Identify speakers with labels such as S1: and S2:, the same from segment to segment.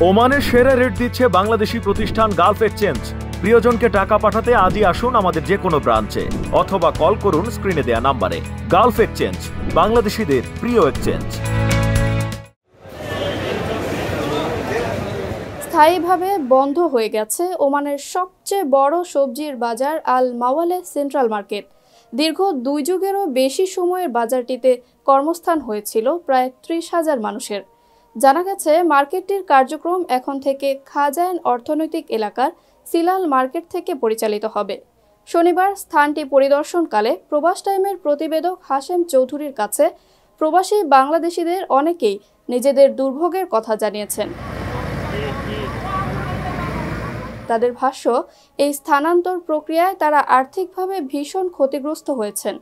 S1: ওমানের সেরা রেট দিচ্ছে বাংলাদেশি প্রতিষ্ঠান গালফ এক্সচেঞ্জ। প্রিয়জনকে টাকা পাঠাতে আজই আসুন আমাদের যে কোনো ব্রাঞ্চে অথবা কল করুন স্ক্রিনে দেয়া নাম্বারে। গালফ এক্সচেঞ্জ, বাংলাদেশিদের প্রিয় এক্সচেঞ্জ।
S2: স্থায়ীভাবে বন্ধ হয়ে গেছে ওমানের সবচেয়ে বড় সবজির বাজার আল মাওয়ালে সেন্ট্রাল মার্কেট। দীর্ঘ 2 যুগেরও বেশি সময়ের বাজারটিতে কর্মস্থান হয়েছিল প্রায় 30,000 মানুষের। জানা গেছে মার্কেটটির কার্যক্রম এখন থেকে খাজাইন অর্থনৈতিক এলাকার সিলাল মার্কেট থেকে পরিচালিত হবে। শনিবার স্থানটি পরিদর্শনকালে প্রবাস টাইমের প্রতিবেদক হাশেম চৌধুরীর কাছে প্রবাসী বাংলাদেশিদের অনেকেই নিজেদের দুর্ভোগের কথা জানিয়েছেন। তাদের ভাষ্য, এই স্থানান্তর প্রক্রিয়ায় তারা আর্থিকভাবে ভীষণ ক্ষতিগ্রস্ত হয়েছেন।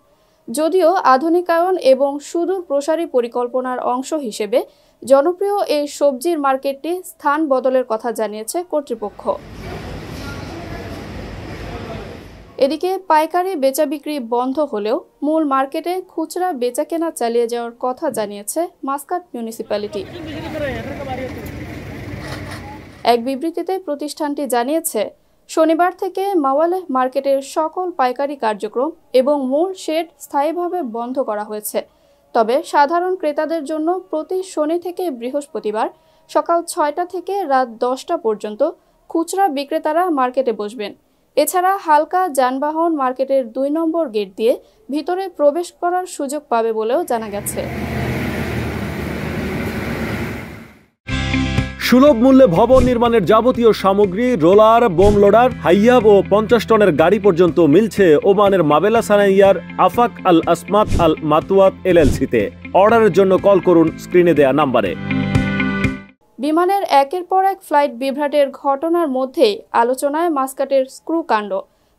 S2: যদিও আধুনিকায়ন এবং সুদূর প্রসারী পরিকল্পনার অংশ হিসেবে জনপ্রিয় এই সবজির মার্কেটটি স্থান বদলের কথা জানিয়েছে কর্তৃপক্ষ। এদিকে পাইকারি বেচাবিক্রি বন্ধ হলেও মূল মার্কেটে খুচরা বেচাকেনা চালিয়ে যাওয়ার কথা জানিয়েছে মাসকাট মিউনিসিপ্যালিটি। এক বিবৃতিতে প্রতিষ্ঠানটি জানিয়েছে, শনিবার থেকে মাওয়ালে মার্কেটের সকল পাইকারি কার্যক্রম এবং মূল শেড স্থায়ীভাবে বন্ধ করা হয়েছে। তবে সাধারণ ক্রেতাদের জন্য প্রতি শনি থেকে বৃহস্পতিবার সকাল 6টা থেকে রাত 10টা পর্যন্ত খুচরা বিক্রেতারা মার্কেটে বসবেন। এছাড়া হালকা যানবাহন মার্কেটের 2 নম্বর গেট দিয়ে ভিতরে প্রবেশ করার সুযোগ পাবে বলেও জানা গেছে।
S1: সুলভ মূল্যে ভবন নির্মাণের যাবতীয় সামগ্রী, রোলার, বোম লোডার, হাইয়াব ও 50 টনের গাড়ি পর্যন্ত মিলছে ওমানের মাবেলা সানাইয়ার আফাক আল আসমাত আল মাতুয়াত এলএলসিতে। অর্ডারের জন্য কল করুন স্ক্রিনে দেয়া নাম্বারে।
S2: বিমানের একের পর এক ফ্লাইট বিভ্রাটের ঘটনার মধ্যেই আলোচনায় মাস্কাটের স্ক্রু কাণ্ড।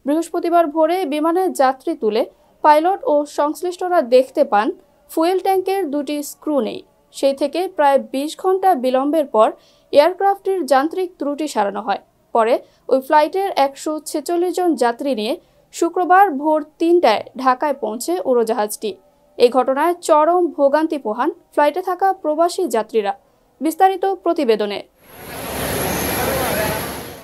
S2: বৃহস্পতিবার ভোরে বিমানের যাত্রী তুলে পাইলট ও সংশ্লিষ্টরা দেখতে পান ফুয়েল ট্যাঙ্কের 2টি স্ক্রু নেই। সেই থেকে প্রায় 20 ঘন্টা বিলম্বের পর এয়ারক্রাফটের যান্ত্রিক ত্রুটি সারানো হয়। পরে ওই ফ্লাইটের 146 জন যাত্রী নিয়ে শুক্রবার ভোর 3টায় ঢাকায় পৌঁছে উড়োজাহাজটি। এই ঘটনায় চরম ভোগান্তি পোহান ফ্লাইটে থাকা প্রবাসী যাত্রীরা। বিস্তারিত প্রতিবেদনে।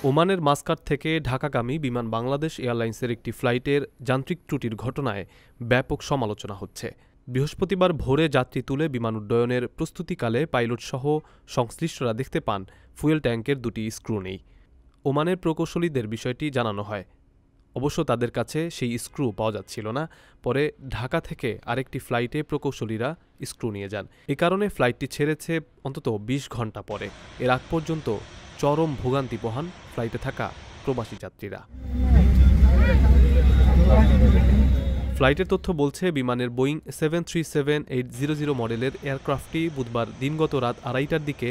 S3: ওমানের মাস্কাট থেকে ঢাকাগামী বিমান বাংলাদেশ এয়ারলাইন্সের একটি ফ্লাইটের যান্ত্রিক ত্রুটির ঘটনায় ব্যাপক সমালোচনা হচ্ছে। বৃহস্পতিবার ভোরে যাত্রী তুলে বিমান উড্ডয়নের প্রস্তুতিকালে পাইলটসহ সংশ্লিষ্টরা দেখতে পান ফুয়েল ট্যাঙ্কের 2টি স্ক্রু নেই। ওমানের প্রকৌশলীদের বিষয়টি জানানো হয়। অবশ্য তাদের কাছে সেই স্ক্রু পাওয়া যাচ্ছিল না। পরে ঢাকা থেকে আরেকটি ফ্লাইটে প্রকৌশলীরা স্ক্রু নিয়ে যান। এ কারণে ফ্লাইটটি ছেড়েছে অন্তত 20 ঘন্টা পরে। এর আগ পর্যন্ত চরম ভোগান্তি পোহান ফ্লাইটে থাকা প্রবাসী যাত্রীরা। ফ্লাইটের তথ্য বলছে, বিমানের বোয়িং 737-800 মডেলের এয়ারক্রাফটটি বুধবার দিনগত রাত 2:30টার দিকে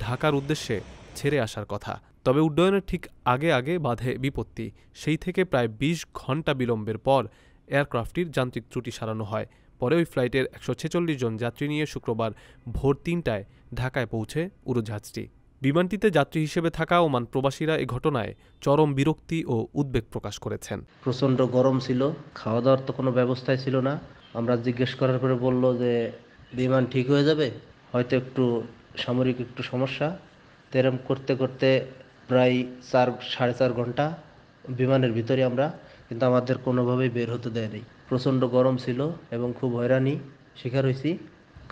S3: ঢাকার উদ্দেশ্যে ছেড়ে আসার কথা। তবে উড্ডয়নের ঠিক আগে আগে বাধে বিপত্তি। সেই থেকে প্রায় 20 ঘন্টা বিলম্বের পর এয়ারক্রাফটটির যান্ত্রিক ত্রুটি সারানো হয়। পরে ওই ফ্লাইটের 146 জন যাত্রী নিয়ে শুক্রবার ভোর 3টায় ঢাকায় পৌঁছে উড়োজাহাজটি। বিমানটিতে যাত্রী হিসেবে থাকা ওমান প্রবাসীরা এ ঘটনায় চরম বিরক্তি ও উদ্বেগ প্রকাশ করেছেন।
S4: প্রচণ্ড গরম ছিল, খাওয়া দাওয়ার তো কোনো ব্যবস্থাই ছিল না। আমরা জিজ্ঞেস করার পরে বলল যে বিমান ঠিক হয়ে যাবে, হয়তো একটু সামরিক একটু সমস্যা। তেরম করতে করতে প্রায় 4-4.5 ঘন্টা বিমানের ভিতরে আমরা, কিন্তু আমাদের কোনোভাবেই বের হতে দেয়নি। প্রচণ্ড গরম ছিল এবং খুব হয়রানি শিকার হয়েছি।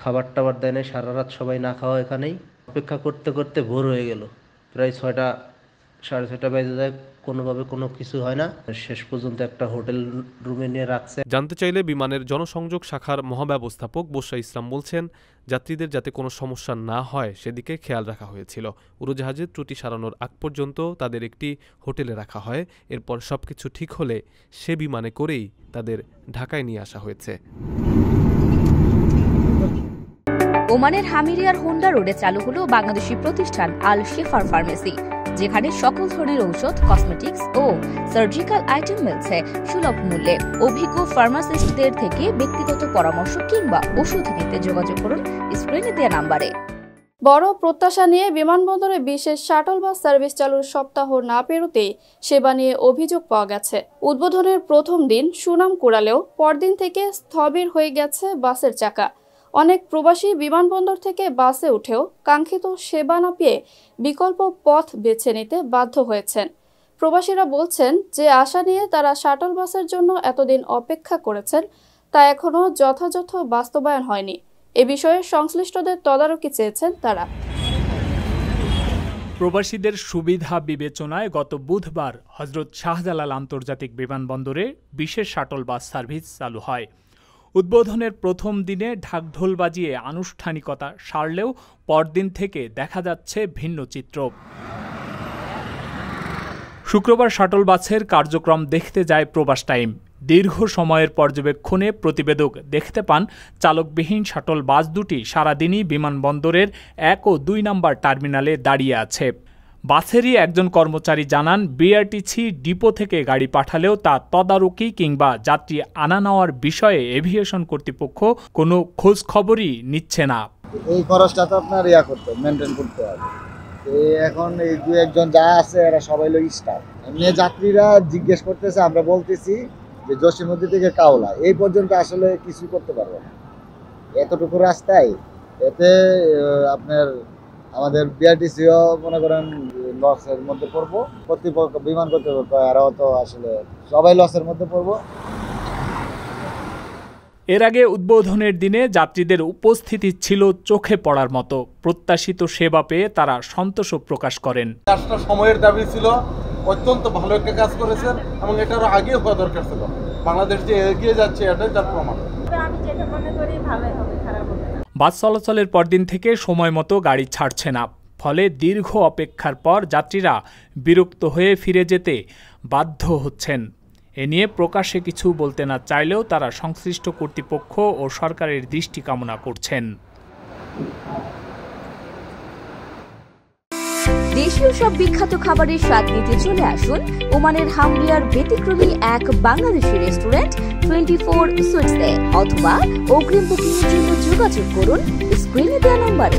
S4: খাবার টাবার দেয় নাই, সারা রাত সবাই না খাওয়া এখানেই। অপেক্ষা করতে করতে ভোর হয়ে গেল, প্রায় 6টা-6:30 বেজে যায়, কোনোভাবে কোনো কিছু হয় না। শেষ পর্যন্ত একটা হোটেল রুমে নিয়ে রাখছে।
S3: জানতে চাইলে বিমানের জনসংযোগ শাখার মহাব্যবস্থাপক বশরা ইসলাম বলছেন, যাত্রীদের যাতে কোনো সমস্যা না হয় সেদিকে খেয়াল রাখা হয়েছিল। উড়োজাহাজের ত্রুটি সারানোর আগ পর্যন্ত তাদের একটি হোটেলে রাখা হয়। এরপর সবকিছু ঠিক হলে সে বিমানে করেই তাদের ঢাকায় নিয়ে আসা হয়েছে।
S5: ওমানের হামিরিয়ার হোন্ডা রোডে চালু হলো বাংলাদেশি প্রতিষ্ঠান আল শেফার ফার্মেসি, যেখানে সকল ধরনের ঔষধ, কসমেটিক্স ও সার্জিক্যাল আইটেম মিলছে সুলভ মূল্যে। অভিজ্ঞ ফার্মাসিস্টদের থেকে ব্যক্তিগত পরামর্শ কিংবা ওষুধ নিতে যোগাযোগ করুন স্ক্রিনে দেওয়া নাম্বারে।
S2: বড় প্রত্যাশা নিয়ে বিমানবন্দরে বিশেষ শাটল বাস সার্ভিস চালুর সপ্তাহ না পেরোতেই সেবা নিয়ে অভিযোগ পাওয়া গেছে। উদ্বোধনের প্রথম দিন সুনাম কুড়ালেও পরদিন থেকে স্থবির হয়ে গেছে বাসের চাকা। অনেক প্রবাসী বিমানবন্দর থেকে বাসে উঠেও কাঙ্ক্ষিত সেবা না পেয়ে বিকল্প পথ বেছে নিতে বাধ্য হয়েছেন। প্রবাসীরা বলছেন যে আশা নিয়ে তারা শাটল বাসের জন্য এতদিন অপেক্ষা করেছেন তা এখনও যথাযথ বাস্তবায়ন হয়নি। এ বিষয়ে সংশ্লিষ্টদের তদারকি চেয়েছেন তারা।
S6: প্রবাসীদের সুবিধা বিবেচনায় গত বুধবার হযরত শাহজালাল আন্তর্জাতিক বিমানবন্দরে বিশেষ শাটল বাস সার্ভিস চালু হয়। উদ্বোধনের প্রথম দিনে ঢাকঢোল বাজিয়ে আনুষ্ঠানিকতা সারলেও পরদিন থেকে দেখা যাচ্ছে ভিন্ন চিত্র। শুক্রবার শাটল বাসের কার্যক্রম দেখতে যায় প্রবাস টাইম। দীর্ঘ সময়ের পর্যবেক্ষণে প্রতিবেদক দেখতে পান চালকবিহীন শাটল বাস দুটি সারাদিনই বিমানবন্দরের 1 ও 2 নম্বর টার্মিনালে দাঁড়িয়ে আছে। বাসেরই একজন কর্মচারী জানান, বিআরটিসি ডিপো থেকে গাড়ি পাঠালেও তা তদারকি কিংবা যাত্রী আনা নেওয়ার বিষয়ে এভিয়েশন কর্তৃপক্ষ কোনো খোঁজ খবরই নিচ্ছে না।
S7: এই খরচটা তো আপনার করতে মেনটেন করতে হবে। এখন এই 2-1 জন যা আছে এরা সবাই লোক স্টাফ। এমনি যাত্রীরা জিজ্ঞেস করতেছে, আমরা বলতেছি যে জসিমউদ্দি থেকে কাওলা এই পর্যন্ত আসলে কিছু করতে পারবে না। এতটুকু রাস্তায় এতে আপনার আমাদের বিআরটিসিও মনে করেন লসের মধ্যে পড়বো, কর্তৃপক্ষ বিমান কর্তৃপক্ষ এরাও তো আসলে সবাই লসের মধ্যে পড়বো।
S6: এর আগে উদ্বোধনের দিনে যাত্রীদের উপস্থিতি ছিল চোখে পড়ার মতো। প্রত্যাশিত সেবা পেয়ে তারা সন্তোষ প্রকাশ করেন।
S8: কাজটা সময়ের দাবি ছিল, অত্যন্ত ভালো একটা কাজ করেছেন এবং এটারও আগে হওয়া দরকার ছিল। বাংলাদেশ যে এগিয়ে যাচ্ছে এটাই তার প্রমাণ।
S6: বাস চলাচলের পরদিন থেকে সময় মতো গাড়ি ছাড়ছে না, ফলে দীর্ঘ অপেক্ষার পর যাত্রীরা বিরক্ত হয়ে ফিরে যেতে বাধ্য হচ্ছেন। এ নিয়ে প্রকাশ্যে কিছু বলতে না চাইলেও তারা সংশ্লিষ্ট কর্তৃপক্ষ ও সরকারের দৃষ্টি কামনা করছেন।
S5: দেশীয় সব বিখ্যাত খাবারের স্বাদ নিতে চলে আসুন ওমানের হামরিয়ার ব্যতিক্রমী এক বাংলাদেশি রেস্টুরেন্ট 24 সুইটসে, অথবা অগ্রিম বুকিংয়ের জন্য যোগাযোগ করুন স্ক্রিনে দেওয়া নম্বরে।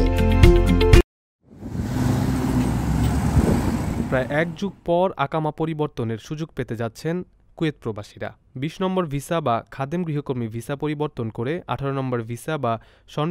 S3: প্রায় 1 যুগ পর আকামা পরিবর্তনের সুযোগ পেতে যাচ্ছেন কুয়েত প্রবাসীরা। 20 নম্বর ভিসা বা খাদেম গৃহকর্মী ভিসা পরিবর্তন করে 18 নম্বর ভিসা বা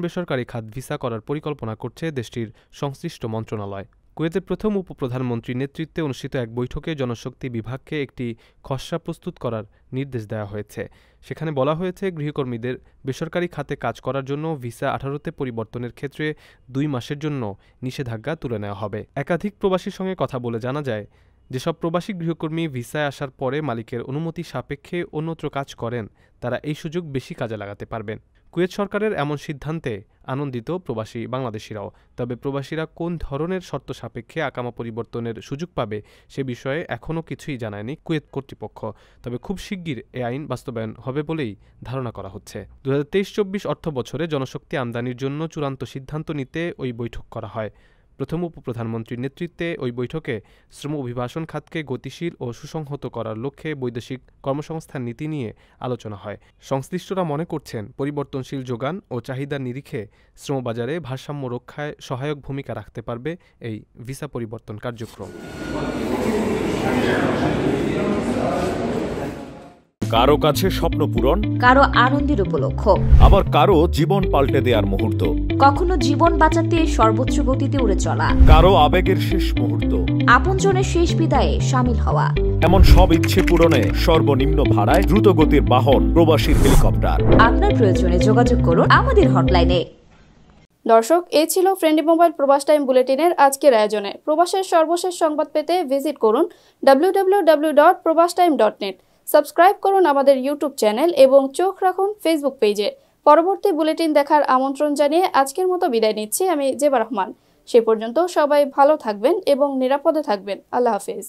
S3: বেসরকারি খাত ভিসা করার পরিকল্পনা করছে দেশটির সংশ্লিষ্ট মন্ত্রণালয়। কুয়েতের প্রথম উপপ্রধানমন্ত্রীর নেতৃত্বে অনুষ্ঠিত এক বৈঠকে জনশক্তি বিভাগকে একটি খসড়া প্রস্তুত করার নির্দেশ দেওয়া হয়েছে। সেখানে বলা হয়েছে, গৃহকর্মীদের বেসরকারি খাতে কাজ করার জন্য ভিসা 18তে পরিবর্তনের ক্ষেত্রে 2 মাসের জন্য নিষেধাজ্ঞা তুলে নেওয়া হবে। একাধিক প্রবাসীর সঙ্গে কথা বলে জানা যায়, যেসব প্রবাসী গৃহকর্মী ভিসায় আসার পরে মালিকের অনুমতি সাপেক্ষে অন্যত্র কাজ করেন, তারা এই সুযোগ বেশি কাজে লাগাতে পারবেন। কুয়েত সরকারের এমন সিদ্ধান্তে আনন্দিত প্রবাসী বাংলাদেশিরাও। তবে প্রবাসীরা কোন ধরনের শর্ত সাপেক্ষে আকামা পরিবর্তনের সুযোগ পাবে সে বিষয়ে এখনও কিছুই জানায়নি কুয়েত কর্তৃপক্ষ। তবে খুব শিগগির এ আইন বাস্তবায়ন হবে বলেই ধারণা করা হচ্ছে। 2023-24 অর্থ বছরে জনশক্তি আমদানির জন্য চূড়ান্ত সিদ্ধান্ত নিতে ওই বৈঠক করা হয়। প্রথম উপপ্রধানমন্ত্রীর নেতৃত্বে ওই বৈঠকে শ্রম অভিবাসন খাতকে গতিশীল ও সুসংহত করার লক্ষ্যে বৈদেশিক কর্মসংস্থান নীতি নিয়ে আলোচনা হয়। সংশ্লিষ্টরা মনে করছেন, পরিবর্তনশীল যোগান ও চাহিদার নিরিখে শ্রমবাজারে ভারসাম্য রক্ষায় সহায়ক ভূমিকা রাখতে পারবে এই ভিসা পরিবর্তন কার্যক্রম।
S1: কারো কাছে স্বপ্ন পূরণ,
S5: কারো আনন্দের উপলক্ষ,
S1: আবার কারো জীবন পাল্টে দেওয়ার মুহূর্ত,
S5: কখনো জীবন বাঁচাতে সর্বোচ্চ গতিতে উড়ে চলা,
S1: কারো আবেগের শেষ মুহূর্ত,
S5: আপনজনের শেষ বিদায়ে শামিল হওয়া,
S1: এমন সব ইচ্ছে পূরণে সর্বনিম্ন ভাড়ায় দ্রুতগতির বাহন প্রবাসীর হেলিকপ্টার।
S5: আপনার প্রয়োজনে যোগাযোগ করুন আমাদের হটলাইনে।
S2: দর্শক, এই ছিল ফ্রেন্ডলি মোবাইল প্রবাস টাইম বুলেটিনের আজকের আয়োজনে। প্রবাসের সর্বশেষ সংবাদ পেতে ভিজিট করুন www.probastime.net। সাবস্ক্রাইব করুন আমাদের ইউটিউব চ্যানেল এবং চোখ রাখুন ফেসবুক পেজে। পরবর্তী বুলেটিন দেখার আমন্ত্রণ জানিয়ে আজকের মতো বিদায় নিচ্ছি আমি জেবা রহমান। সে পর্যন্ত সবাই ভালো থাকবেন এবং নিরাপদে থাকবেন। আল্লাহ হাফেজ।